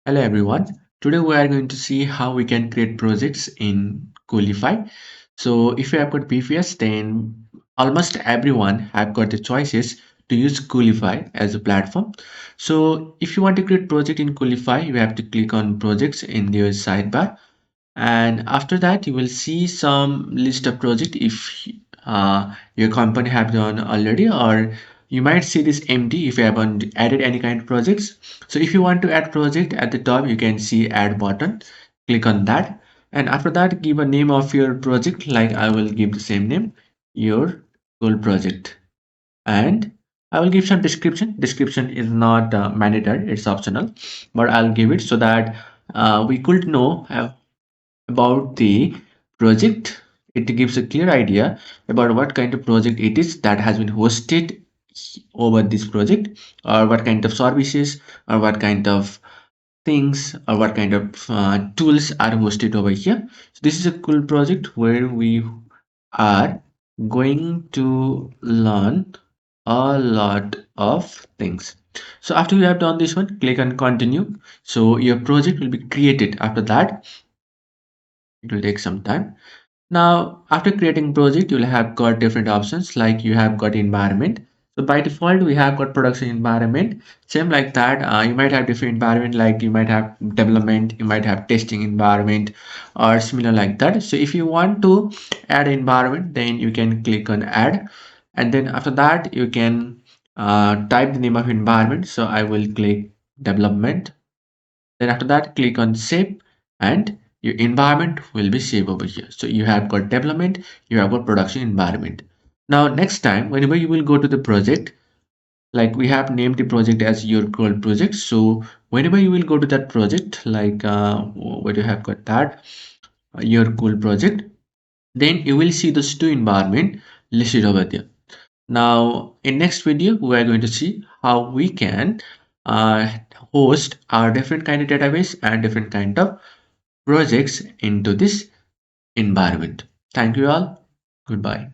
Hello everyone. Today we are going to see how we can create projects in Coolify. So if you have got VPS, then almost everyone have got the choices to use Coolify as a platform. So if you want to create project in Coolify, you have to click on projects in the sidebar, and after that you will see some list of project if your company have done already, or you might see this empty if you haven't added any kind of projects. So if you want to add project, at the top you can see add button, click on that, and after that give a name of your project, like I will give the same name, your goal project. And I will give some description. Description is not mandatory, it's optional, but I'll give it so that we could know about the project. It gives a clear idea about what kind of project it is that has been hosted over this project, or what kind of services, or what kind of things, or what kind of tools are hosted over here. So this is a cool project where we are going to learn a lot of things. So after you have done this one, click on continue. So your project will be created. After that, it will take some time. Now, after creating project, you'll have got different options, like you have got environment. So by default, we have got production environment. Same like that, you might have different environment, like you might have development, you might have testing environment, or similar like that. So if you want to add environment, then you can click on add, and then after that you can type the name of environment. So I will click development, then after that, click on save, and your environment will be saved over here. So you have got development, you have got production environment. Now, next time, whenever you will go to the project, like we have named the project as your goal project. So whenever you will go to that project, like where you have got that, your goal project, then you will see those two environment listed over there. Now, in next video, we are going to see how we can uh, host our different kind of database and different kind of projects into this environment. Thank you all. Goodbye.